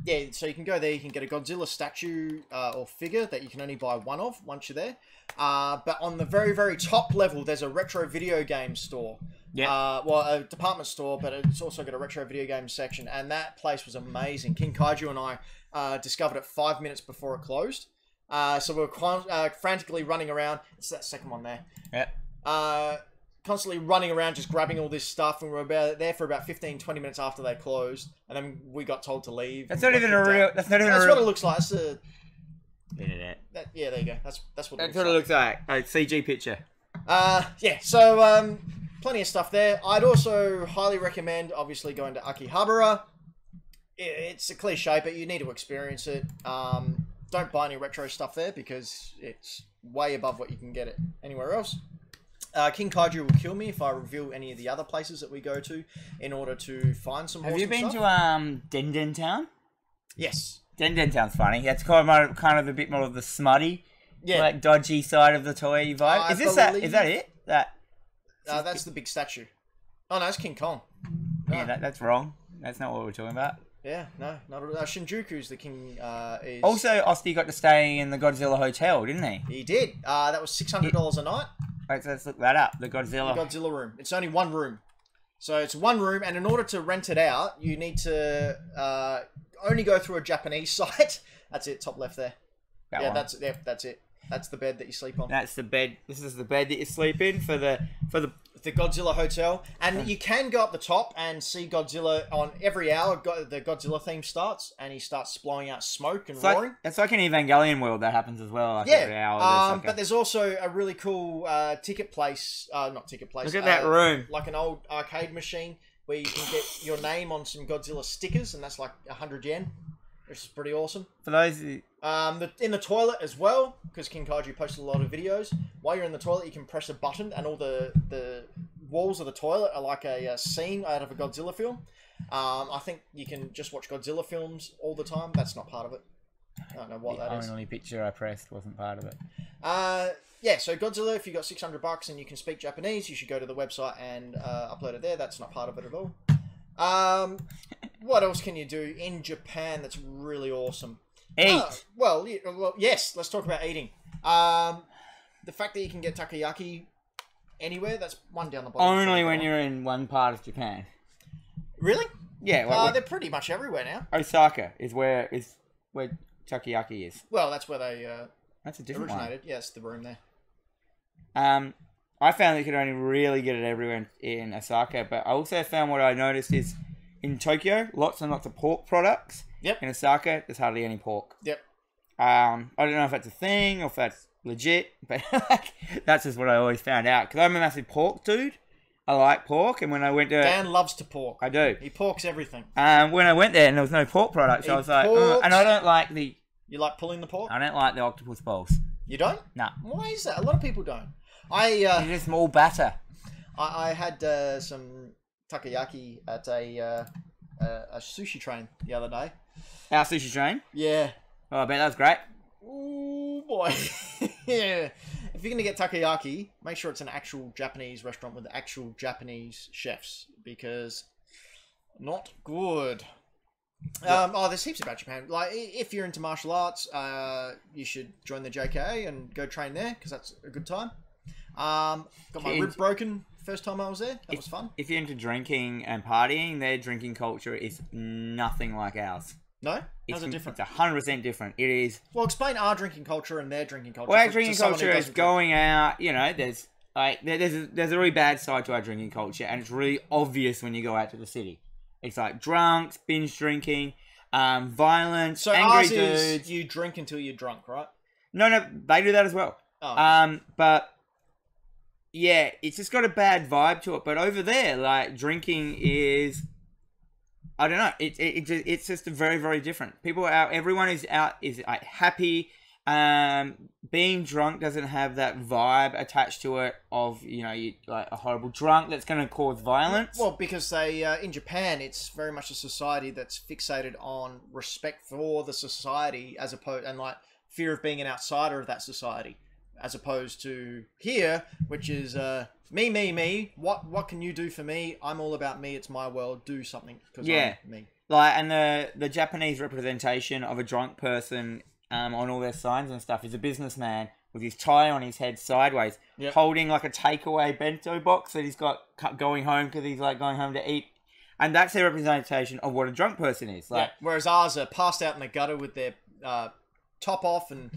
[SPEAKER 1] Yeah, so you can go there, you can get a Godzilla statue or figure that you can only buy one of once you're there. But on the very, very top level, there's a retro video game store. Yeah. A department store, but it's also got a retro video game section. And that place was amazing. King Kaiju and I discovered it 5 minutes before it closed. So we were frantically running around. It's that second one there. Yeah. Constantly running around just grabbing all this stuff, and we were there for about 15-20 minutes after they closed, and then we got told to leave.
[SPEAKER 2] That's not even a real. That's what
[SPEAKER 1] it looks like. It's
[SPEAKER 2] internet.
[SPEAKER 1] Yeah, there you go. That's what it
[SPEAKER 2] looks like. A CG picture.
[SPEAKER 1] Yeah. So plenty of stuff there. I'd also highly recommend, obviously, going to Akihabara. It's a cliche, but you need to experience it. Don't buy any retro stuff there because it's way above what you can get it anywhere else. King Kaiju will kill me if I reveal any of the other places that we go to in order to find some.
[SPEAKER 2] Have you been to Denden Town?
[SPEAKER 1] Yes.
[SPEAKER 2] Denden Town's funny. That's kind of a bit more of the smutty, like dodgy side of the toy vibe. Is that it?
[SPEAKER 1] That's the big statue. Oh no, it's King Kong. No.
[SPEAKER 2] Yeah, that's wrong. That's not what we're talking about.
[SPEAKER 1] Yeah, no, not at all. Shinjuku's the king. Is...
[SPEAKER 2] Also, Osti got to stay in the Godzilla Hotel, didn't he?
[SPEAKER 1] He did. That was $600 a night.
[SPEAKER 2] Right, so let's look that up. The Godzilla
[SPEAKER 1] room. It's only one room. So it's one room, and in order to rent it out, you need to only go through a Japanese site. That's it, top left there. That's it. That's the bed that you sleep on.
[SPEAKER 2] That's the bed. This is the bed that you sleep in for the
[SPEAKER 1] Godzilla Hotel. And you can go up the top and see Godzilla on every hour. The Godzilla theme starts, and he starts blowing out smoke and roaring.
[SPEAKER 2] It's like an Evangelion world that happens as well. Like every hour.
[SPEAKER 1] But there's also a really cool ticket place. Not ticket place.
[SPEAKER 2] Look at that room.
[SPEAKER 1] Like an old arcade machine where you can get your name on some Godzilla stickers, and that's like 100 yen. Which is pretty awesome.
[SPEAKER 2] For those who...
[SPEAKER 1] in the toilet as well, because King Kaiju posted a lot of videos. While you're in the toilet, you can press a button, and all the walls of the toilet are like a scene out of a Godzilla film. I think you can just watch Godzilla films all the time. That's not part of it. I don't know what that is.
[SPEAKER 2] The only picture I pressed wasn't part of it.
[SPEAKER 1] Yeah, so Godzilla, if you got $600 and you can speak Japanese, you should go to the website and upload it there. That's not part of it at all. What else can you do in Japan that's really awesome?
[SPEAKER 2] Eat.
[SPEAKER 1] Well, yes. Let's talk about eating. The fact that you can get takoyaki anywhere, that's one down the bottom.
[SPEAKER 2] Only when you're in one part of Japan.
[SPEAKER 1] Really?
[SPEAKER 2] Yeah.
[SPEAKER 1] They're pretty much everywhere now.
[SPEAKER 2] Osaka is where takoyaki is.
[SPEAKER 1] Well, that's where they
[SPEAKER 2] that's a different
[SPEAKER 1] originated.
[SPEAKER 2] One.
[SPEAKER 1] Yes, the room there.
[SPEAKER 2] I found that you could only really get it everywhere in Osaka, but I also found what I noticed is in Tokyo, lots and lots of pork products.
[SPEAKER 1] Yep.
[SPEAKER 2] In Osaka, there's hardly any pork.
[SPEAKER 1] Yep.
[SPEAKER 2] I don't know if that's a thing or if that's legit, but that's just what I always found out. Because I'm a massive pork dude. I like pork, and when I went to...
[SPEAKER 1] Dan loves to pork.
[SPEAKER 2] I do.
[SPEAKER 1] He porks everything.
[SPEAKER 2] When I went there and there was no pork products, I was like... and I don't like the...
[SPEAKER 1] You like pulling the pork?
[SPEAKER 2] I don't like the octopus balls.
[SPEAKER 1] You don't?
[SPEAKER 2] No.
[SPEAKER 1] Why is that? A lot of people don't.
[SPEAKER 2] It's just small batter.
[SPEAKER 1] I had some takoyaki at a sushi train the other day.
[SPEAKER 2] Our sushi train?
[SPEAKER 1] Yeah.
[SPEAKER 2] Oh, I bet that was great.
[SPEAKER 1] Oh boy. Yeah. If you're going to get takoyaki, make sure it's an actual Japanese restaurant with actual Japanese chefs, because not good. There's heaps about Japan. Like, if you're into martial arts, you should join the JKA and go train there, because that's a good time. Got my rib broken first time I was there. That was fun.
[SPEAKER 2] If you're into drinking and partying, their drinking culture is nothing like ours.
[SPEAKER 1] No? How's it different?
[SPEAKER 2] It's 100% different. It is...
[SPEAKER 1] Well, explain our drinking culture and their drinking culture.
[SPEAKER 2] Well, our drinking culture is going out, there's like there's a really bad side to our drinking culture, and it's really obvious when you go out to the city. It's like drunks, binge drinking, violence,
[SPEAKER 1] so
[SPEAKER 2] angry dudes.
[SPEAKER 1] You drink until you're drunk, right?
[SPEAKER 2] No, they do that as well.
[SPEAKER 1] Oh, okay.
[SPEAKER 2] But yeah, it's just got a bad vibe to it. But over there, like drinking is, I don't know. It's just very, very different. People are out. Everyone is out. Is like happy. Being drunk doesn't have that vibe attached to it of, you know, like a horrible drunk that's going to cause violence.
[SPEAKER 1] Well, because they in Japan, it's very much a society that's fixated on respect for the society as opposed and like fear of being an outsider of that society, as opposed to here, which is me. What can you do for me? I'm all about me. It's my world. Do something because I'm me.
[SPEAKER 2] Like, and the Japanese representation of a drunk person on all their signs and stuff is a businessman with his tie on his head sideways, holding like a takeaway bento box that he's got going home because he's like going home to eat. And that's their representation of what a drunk person is. Like,
[SPEAKER 1] whereas ours are passed out in the gutter with their top off and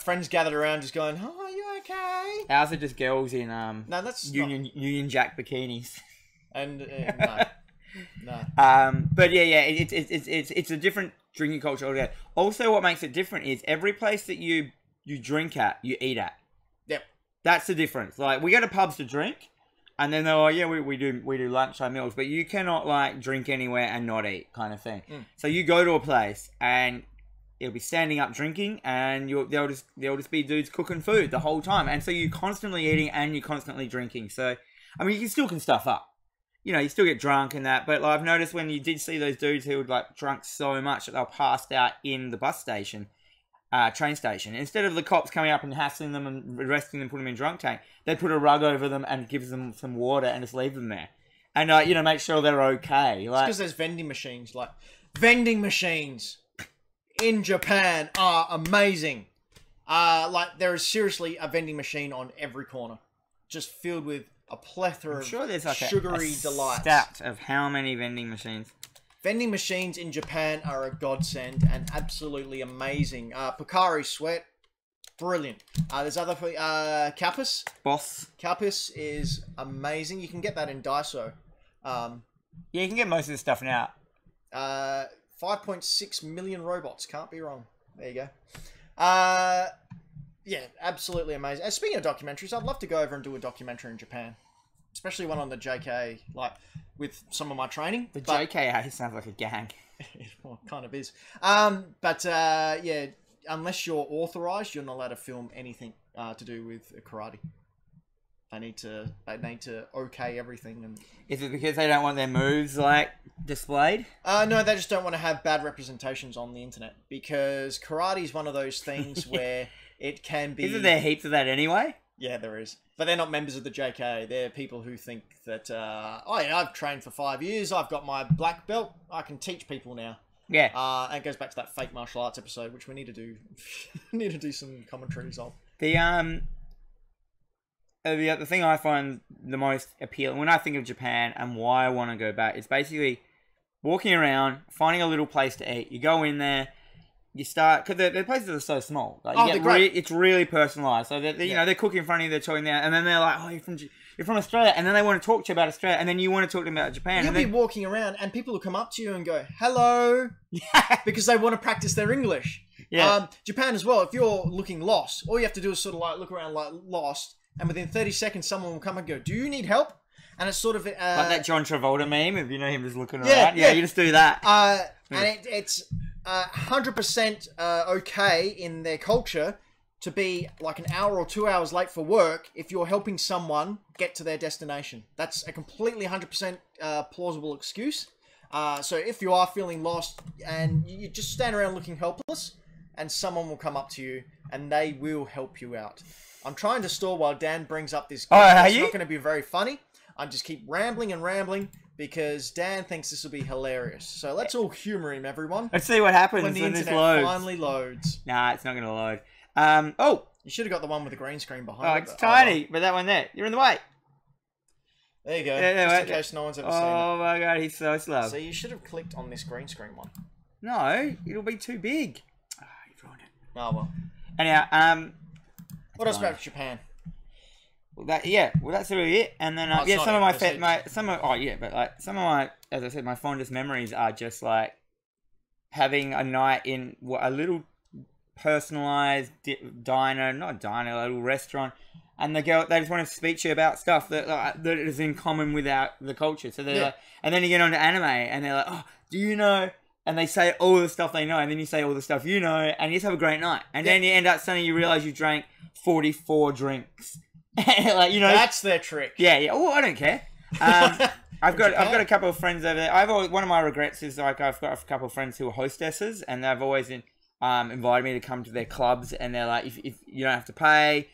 [SPEAKER 1] friends gathered around just going, "Oh, are you okay?"
[SPEAKER 2] Ours are just girls in
[SPEAKER 1] no, that's
[SPEAKER 2] Union Jack bikinis.
[SPEAKER 1] And no.
[SPEAKER 2] But yeah, it's a different drinking culture altogether. Also, what makes it different is every place that you drink at, you eat at.
[SPEAKER 1] Yep.
[SPEAKER 2] That's the difference. Like, we go to pubs to drink, and then they're like, yeah, we do lunchtime meals, but you cannot like drink anywhere and not eat, kind of thing. So you go to a place and it'll be standing up drinking, and there'll just be dudes cooking food the whole time, and so you're constantly eating and you're constantly drinking. So, I mean, you still can stuff up. You know, you still get drunk and that, but like, I've noticed when you did see those dudes who would like drunk so much that they were passed out in the bus station, train station, instead of the cops coming up and hassling them and arresting them, putting them in drunk tank, they put a rug over them and give them some water and just leave them there, and you know, make sure they're okay. Like,
[SPEAKER 1] because there's vending machines. Like, vending machines in Japan are amazing. Like, there is seriously a vending machine on every corner, just filled with a plethora of
[SPEAKER 2] there's like
[SPEAKER 1] sugary delights.
[SPEAKER 2] Stat of how many vending machines.
[SPEAKER 1] Vending machines in Japan are a godsend and absolutely amazing. Pocari Sweat, brilliant. There's other Kappas.
[SPEAKER 2] Boss.
[SPEAKER 1] Kappas is amazing. You can get that in Daiso.
[SPEAKER 2] Yeah, you can get most of this stuff now.
[SPEAKER 1] 5.6 million robots. Can't be wrong. There you go. Yeah, absolutely amazing. And speaking of documentaries, I'd love to go over and do a documentary in Japan. Especially one on the JKA, like, with some of my training.
[SPEAKER 2] The JKA sounds like a gang.
[SPEAKER 1] Well, it kind of is. Yeah, unless you're authorized, you're not allowed to film anything to do with karate. They need to okay everything. And
[SPEAKER 2] is it because they don't want their moves like displayed?
[SPEAKER 1] No, they just don't want to have bad representations on the internet, because karate is one of those things where it can be.
[SPEAKER 2] Isn't there heaps of that anyway?
[SPEAKER 1] Yeah, there is. But they're not members of the JK. They're people who think that, oh yeah, I've trained for 5 years. I've got my black belt. I can teach people now.
[SPEAKER 2] Yeah.
[SPEAKER 1] And it goes back to that fake martial arts episode, which we need to do. Need to do some commentaries of.
[SPEAKER 2] The thing I find the most appealing when I think of Japan and why I want to go back is basically walking around, finding a little place to eat. You go in there. You start, because the places are so small. Like, it's really personalised. So you know, they're cooking in front of you, they're talking there, and then they're like, "Oh, you're from Australia," and then they want to talk to you about Australia, and then you want to talk to them about Japan.
[SPEAKER 1] You'll be walking around, and people will come up to you and go, "Hello," because they want to practice their English.
[SPEAKER 2] Yeah.
[SPEAKER 1] Japan as well. If you're looking lost, all you have to do is sort of like look around like lost, and within 30 seconds, someone will come and go, "Do you need help?" And it's sort of like
[SPEAKER 2] that John Travolta meme. If you know him, just looking around. Yeah, you just do that.
[SPEAKER 1] And it's 100% okay in their culture to be like an hour or 2 hours late for work if you're helping someone get to their destination. That's a completely 100% plausible excuse. So if you are feeling lost and you just stand around looking helpless, and someone will come up to you and they will help you out. I'm trying to stall while Dan brings up this. It's not going to be very funny. I just keep rambling and rambling, because Dan thinks this will be hilarious. So let's all humour him, everyone.
[SPEAKER 2] Let's see what happens when
[SPEAKER 1] the internet finally loads.
[SPEAKER 2] Nah, it's not going to load.
[SPEAKER 1] You should have got the one with the green screen behind it.
[SPEAKER 2] Oh, it's tiny, but that one there. You're in the way.
[SPEAKER 1] There you go. Just in case no one's ever seen it.
[SPEAKER 2] Oh my god, he's so slow.
[SPEAKER 1] So you should have clicked on this green screen one.
[SPEAKER 2] No, it'll be too big.
[SPEAKER 1] Oh, well.
[SPEAKER 2] Anyhow,
[SPEAKER 1] what else about Japan?
[SPEAKER 2] well, that's really it. And then some of my as I said, my fondest memories are just like having a night in a little personalized diner, not diner, a little restaurant, and they just want to speak to you about stuff that is in common with the culture. So they're like, and then you get on to anime, and they're like, oh, do you know? And they say all the stuff they know, and then you say all the stuff you know, and you just have a great night. And then you end up suddenly you realize you drank 44 drinks. Like, you know,
[SPEAKER 1] that's their trick.
[SPEAKER 2] Yeah. Oh, I don't care. I've got a couple of friends over there. One of my regrets is like I've got a couple of friends who are hostesses, and they've always invited me to come to their clubs, and they're like, if you don't have to pay,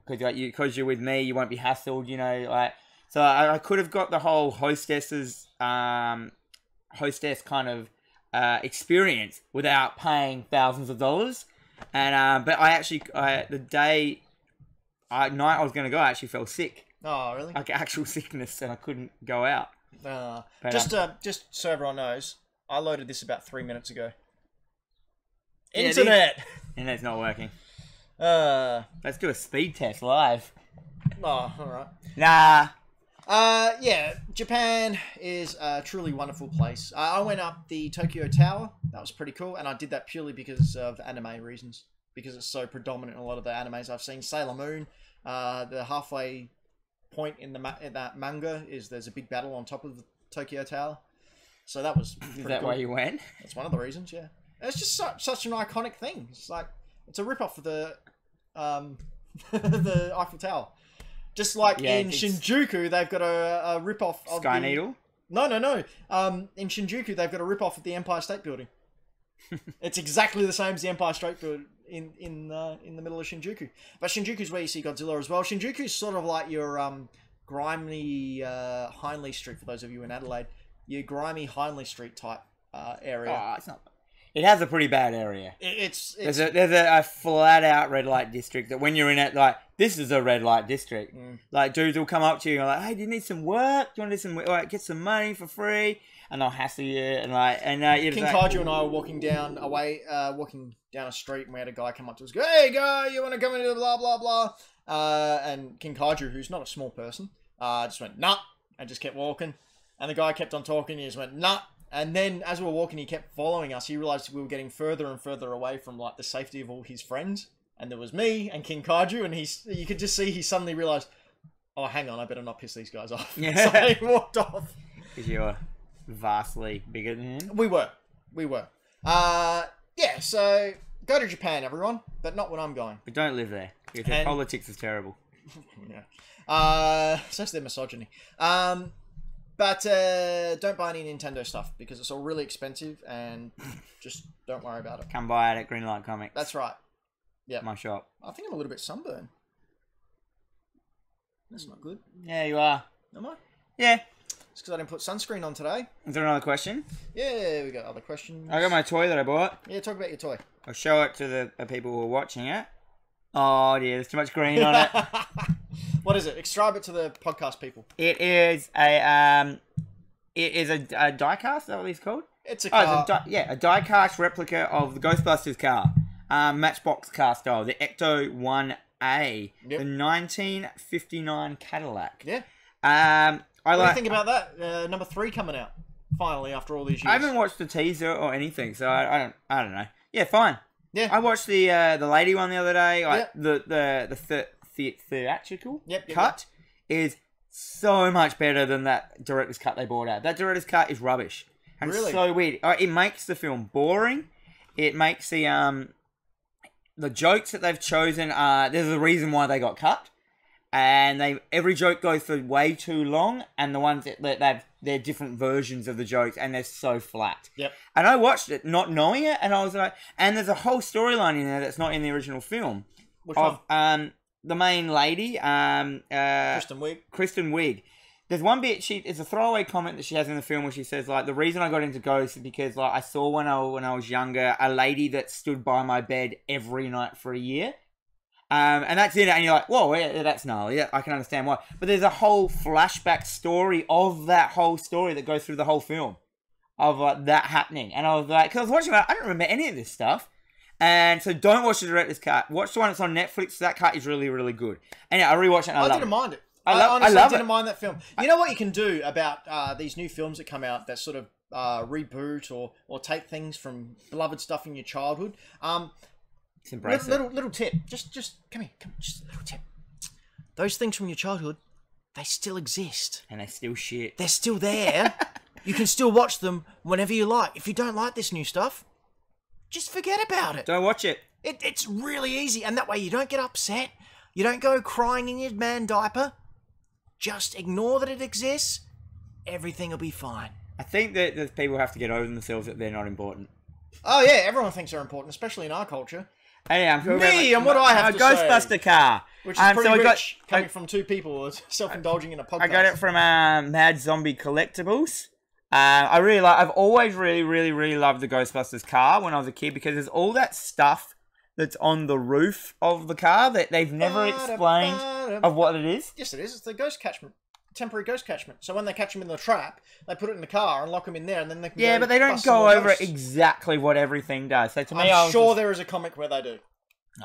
[SPEAKER 2] because you're with me, you won't be hassled, you know, like. So I could have got the whole hostess kind of experience without paying thousands of dollars, and but the night I was going to go, I actually fell sick.
[SPEAKER 1] Oh, really?
[SPEAKER 2] Like actual sickness, and I couldn't go out.
[SPEAKER 1] Just so everyone knows, I loaded this about 3 minutes ago. Internet's
[SPEAKER 2] not working. Let's do a speed test live.
[SPEAKER 1] Oh, alright.
[SPEAKER 2] Nah.
[SPEAKER 1] Yeah, Japan is a truly wonderful place. I went up the Tokyo Tower. That was pretty cool, and I did that purely because of anime reasons. Because it's so predominant in a lot of the animes I've seen. Sailor Moon, the halfway point in that manga is there's a big battle on top of the Tokyo Tower. So that was pretty
[SPEAKER 2] Is that
[SPEAKER 1] cool.
[SPEAKER 2] why you went?
[SPEAKER 1] That's one of the reasons, yeah. It's just such an iconic thing. It's like, it's a rip-off of the the Eiffel Tower. Just like in Shinjuku, they've got a rip-off of
[SPEAKER 2] Sky Needle?
[SPEAKER 1] No. In Shinjuku, they've got a rip-off of the Empire State Building. It's exactly the same as the Empire State Building in the middle of Shinjuku. But Shinjuku's where you see Godzilla as well. Shinjuku's sort of like your grimy Hindley Street, for those of you in Adelaide. Your grimy Hindley Street type area.
[SPEAKER 2] Oh, it's not. It has a pretty bad area.
[SPEAKER 1] There's
[SPEAKER 2] a flat out red light district that when you're in it, like, this is a red light district. Like, dudes will come up to you and like, hey, do you need some work? Do you want to do some like get some money for free? And they'll hassle you and like,
[SPEAKER 1] King Kaiju and I were walking down a street, and we had a guy come up to us, go, hey guy, you want to come into the blah blah blah? And King Kaiju, who's not a small person, just went nah, and just kept walking. And the guy kept on talking. He just went nah. And then, as we were walking, he kept following us. He realised we were getting further and further away from, like, the safety of all his friends. And there was me and King Kaiju, and you could just see he suddenly realised, oh, hang on, I better not piss these guys off.
[SPEAKER 2] Yeah.
[SPEAKER 1] So he walked off.
[SPEAKER 2] Because you're vastly bigger than him.
[SPEAKER 1] We were. Yeah, so go to Japan, everyone, but not when I'm going.
[SPEAKER 2] But don't live there, because their politics is terrible.
[SPEAKER 1] Yeah. Such their misogyny. But don't buy any Nintendo stuff because it's all really expensive, and just don't worry about it.
[SPEAKER 2] Come buy it at Greenlight Comics.
[SPEAKER 1] That's right. Yeah,
[SPEAKER 2] my shop.
[SPEAKER 1] I think I'm a little bit sunburned. That's not good.
[SPEAKER 2] Yeah, you are.
[SPEAKER 1] Am I?
[SPEAKER 2] Yeah.
[SPEAKER 1] It's because I didn't put sunscreen on today.
[SPEAKER 2] Is there another question?
[SPEAKER 1] Yeah, we got other questions.
[SPEAKER 2] I got my toy that I bought.
[SPEAKER 1] Yeah, talk about your toy.
[SPEAKER 2] I'll show it to the people who are watching it. Oh dear, there's too much green on it.
[SPEAKER 1] What is it? Describe it to the podcast people.
[SPEAKER 2] It is a diecast. Is that what it's called?
[SPEAKER 1] It's a car.
[SPEAKER 2] A diecast replica of the Ghostbusters car, Matchbox car style, the Ecto 1A, the 1959 Cadillac.
[SPEAKER 1] Yeah.
[SPEAKER 2] What
[SPEAKER 1] do you think about that? Number 3 coming out finally after all these years.
[SPEAKER 2] I haven't watched the teaser or anything, so I don't know. Yeah, fine.
[SPEAKER 1] Yeah.
[SPEAKER 2] I watched the lady one the other day. Like the theatrical cut is so much better than that director's cut they brought out. That director's cut is rubbish. And
[SPEAKER 1] really?
[SPEAKER 2] It's so weird. It makes the film boring. It makes the jokes that they've chosen. There's a reason why they got cut, and every joke goes for way too long. And the ones that they're different versions of the jokes, and they're so flat.
[SPEAKER 1] Yep. And
[SPEAKER 2] I watched it not knowing it, and I was like, and there's a whole storyline in there that's not in the original film.
[SPEAKER 1] Which one?
[SPEAKER 2] The main lady, Kristen Wiig. There's one bit it's a throwaway comment that she has in the film where she says like, the reason I got into ghosts is because like I saw when I was younger a lady that stood by my bed every night for a year. And that's in it, and you're like, whoa, yeah, that's gnarly. Yeah, I can understand why. But there's a whole flashback story of that whole story that goes through the whole film of that happening. And I was like, because I was watching it, I don't remember any of this stuff. And so don't watch the director's cut. Watch the one that's on Netflix. That cut is really, really good. And yeah, I rewatched it and I
[SPEAKER 1] didn't mind it.
[SPEAKER 2] I
[SPEAKER 1] honestly
[SPEAKER 2] love
[SPEAKER 1] didn't
[SPEAKER 2] it.
[SPEAKER 1] mind that film. You know what you can do about these new films that come out that sort of reboot or take things from beloved stuff in your childhood?
[SPEAKER 2] Embrace
[SPEAKER 1] little tip. Just come here. Just a little tip. Those things from your childhood, they still exist.
[SPEAKER 2] And they still shit.
[SPEAKER 1] They're still there. You can still watch them whenever you like. If you don't like this new stuff, just forget about it.
[SPEAKER 2] Don't watch it.
[SPEAKER 1] It's really easy. And that way you don't get upset. You don't go crying in your man diaper. Just ignore that it exists. Everything will be fine.
[SPEAKER 2] I think that people have to get over themselves that they're not important.
[SPEAKER 1] Oh, yeah. Everyone thinks they're important, especially in our culture.
[SPEAKER 2] Hey, I'm talking
[SPEAKER 1] Me, and what do I have to say?
[SPEAKER 2] Ghostbuster car.
[SPEAKER 1] Which is pretty rich, coming from two people self-indulging in a podcast.
[SPEAKER 2] I got it from Mad Zombie Collectibles. I've always really loved the Ghostbusters car when I was a kid because there's all that stuff that's on the roof of the car that they've never explained of what it is.
[SPEAKER 1] Yes, it is. It's the ghost catchment. Temporary ghost catchment. So when they catch them in the trap, they put it in the car and lock them in there, and then they can
[SPEAKER 2] but they don't go over exactly what everything does. So to me,
[SPEAKER 1] I'm sure there is a comic where they do.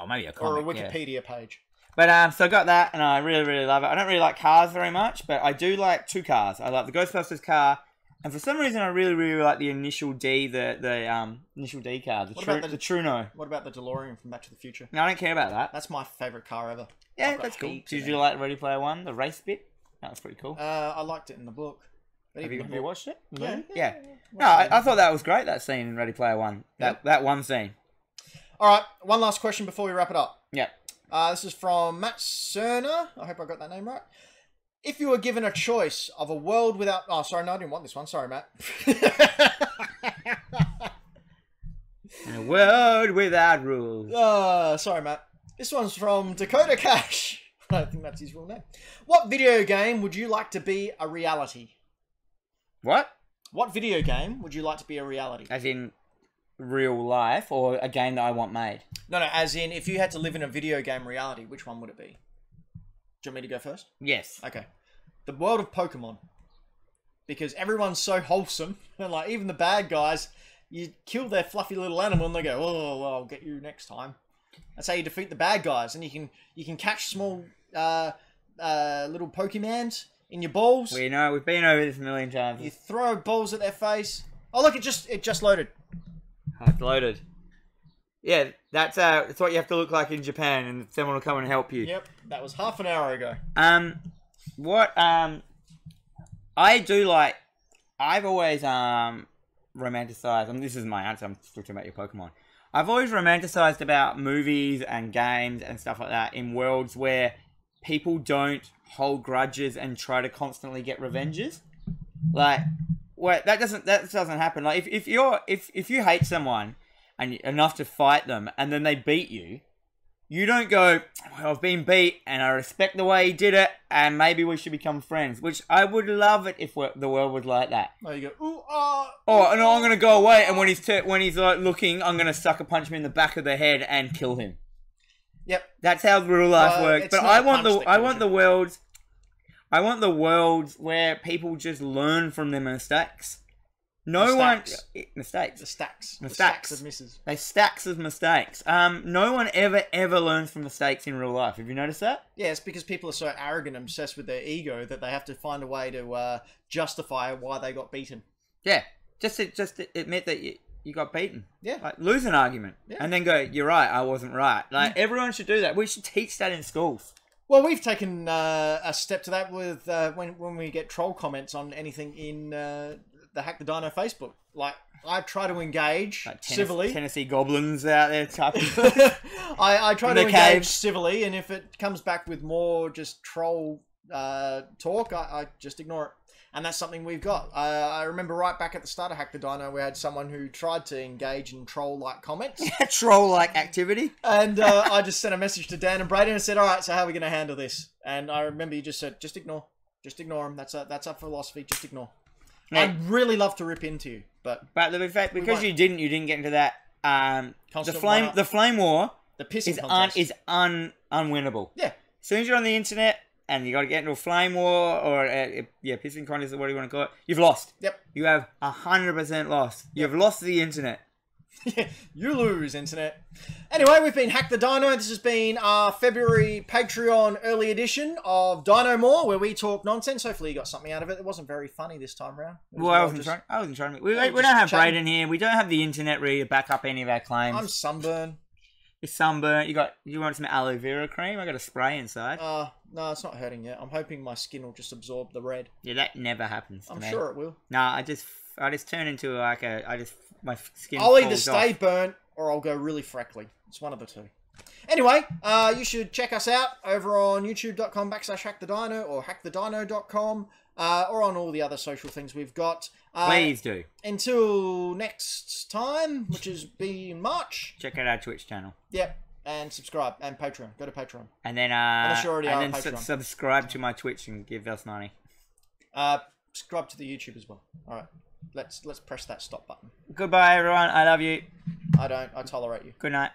[SPEAKER 2] Oh, maybe a comic,
[SPEAKER 1] or a Wikipedia page.
[SPEAKER 2] But so I got that, and I really love it. I don't really like cars very much, but I do like two cars. I like the Ghostbusters car, and for some reason, I really like the Initial D, the Initial D car, the Truno.
[SPEAKER 1] What about the DeLorean from Back to the Future?
[SPEAKER 2] No, I don't care about that.
[SPEAKER 1] That's my favourite car ever.
[SPEAKER 2] Yeah, that's cool. Did you like Ready Player One, the race bit? That was pretty cool.
[SPEAKER 1] I liked it in the book.
[SPEAKER 2] Have you watched it?
[SPEAKER 1] Yeah.
[SPEAKER 2] No, I thought that was great, that scene in Ready Player One. That one scene.
[SPEAKER 1] All right, one last question before we wrap it up.
[SPEAKER 2] Yeah.
[SPEAKER 1] This is from Matt Cerner. I hope I got that name right. If you were given a choice of a world without... Oh, sorry, no, I didn't want this one. Sorry, Matt.
[SPEAKER 2] In a world without rules.
[SPEAKER 1] Sorry, Matt. This one's from Dakota Cash. I think that's his real name. What video game would you like to be a reality?
[SPEAKER 2] What?
[SPEAKER 1] What video game would you like to be a reality?
[SPEAKER 2] As in real life or a game that I want made?
[SPEAKER 1] No, as in if you had to live in a video game reality, which one would it be? Do you want me to go first?
[SPEAKER 2] Yes.
[SPEAKER 1] Okay. The world of Pokemon. Because everyone's so wholesome. And like, even the bad guys, you kill their fluffy little animal and they go, oh, well, I'll get you next time. That's how you defeat the bad guys. And you can catch small little Pokemons in your balls.
[SPEAKER 2] We know, we've been over this a million times.
[SPEAKER 1] You throw balls at their face. Oh, look, it just loaded.
[SPEAKER 2] Oh, it's loaded. Yeah, that's what you have to look like in Japan, and someone will come and help you.
[SPEAKER 1] Yep, that was half an hour ago.
[SPEAKER 2] I do like, I've always romanticized, and this is my answer, I'm still talking about your Pokemon. I've always romanticized about movies and games and stuff like that in worlds where people don't hold grudges and try to constantly get revenges. Like, well, that doesn't happen. Like, if you hate someone and enough to fight them, and then they beat you, you don't go, well, I've been beat, and I respect the way he did it, and maybe we should become friends. Which I would love it if the world was like that.
[SPEAKER 1] Oh, you go, ooh,
[SPEAKER 2] oh, no, I'm gonna go away, and when he's like looking, I'm gonna sucker punch him in the back of the head and kill him.
[SPEAKER 1] Yep,
[SPEAKER 2] that's how real life works. But I want the worlds where people just learn from their mistakes. Mistakes.
[SPEAKER 1] The stacks of misses.
[SPEAKER 2] They stacks of mistakes. No one ever learns from mistakes in real life. Have you noticed that?
[SPEAKER 1] Yeah, it's because people are so arrogant and obsessed with their ego that they have to find a way to justify why they got beaten.
[SPEAKER 2] Yeah, just admit that you got beaten.
[SPEAKER 1] Yeah,
[SPEAKER 2] like lose an argument and then go, "You're right, I wasn't right." Like everyone should do that. We should teach that in schools.
[SPEAKER 1] Well, we've taken a step to that with when we get troll comments on anything in the Hack the Dino Facebook. Like, I try to engage civilly.
[SPEAKER 2] Tennessee goblins out there typing.
[SPEAKER 1] I try to engage civilly, and if it comes back with more just troll talk, I just ignore it. And that's something we've got. I remember right back at the start of Hack the Dino, we had someone who tried to engage in troll-like comments.
[SPEAKER 2] Troll-like activity.
[SPEAKER 1] And I just sent a message to Dan and Brayden and said, all right, so how are we going to handle this? And I remember you just said, just ignore them. That's our philosophy, just ignore. Yeah. I'd really love to rip into you, but the
[SPEAKER 2] fact, because you didn't get into that. The flame war.
[SPEAKER 1] The pissing contest
[SPEAKER 2] is unwinnable.
[SPEAKER 1] Yeah.
[SPEAKER 2] As soon as you're on the internet and you got to get into a flame war or pissing contest or what do you want to call it, you've lost.
[SPEAKER 1] Yep.
[SPEAKER 2] You have 100% lost. You've lost the internet.
[SPEAKER 1] You lose, internet. Anyway, we've been Hack the Dino. This has been our February Patreon early edition of DinoMore, where we talk nonsense. Hopefully you got something out of it. It wasn't very funny this time around.
[SPEAKER 2] Well, I wasn't trying to. We don't have Braden here. We don't have the internet ready to back up any of our claims.
[SPEAKER 1] I'm sunburned.
[SPEAKER 2] You're sunburnt. You want some aloe vera cream? I got a spray inside.
[SPEAKER 1] No, it's not hurting yet. I'm hoping my skin will just absorb the red.
[SPEAKER 2] Yeah, that never happens to me.
[SPEAKER 1] I'm sure it will.
[SPEAKER 2] No, I just turn into like my skin.
[SPEAKER 1] I'll either stay burnt or I'll go really freckly. It's one of the two. Anyway, you should check us out over on youtube.com/hackthedino or hackthedino.com or on all the other social things we've got.
[SPEAKER 2] Please do.
[SPEAKER 1] Until next time, which is be in March.
[SPEAKER 2] Check out our Twitch channel.
[SPEAKER 1] Yep. And subscribe. And Patreon. Go to Patreon.
[SPEAKER 2] And then, subscribe to my Twitch and give us money.
[SPEAKER 1] Subscribe to the YouTube as well. Alright. Let's press that stop button.
[SPEAKER 2] Goodbye, everyone. I love you.
[SPEAKER 1] I don't. I tolerate you.
[SPEAKER 2] Good night.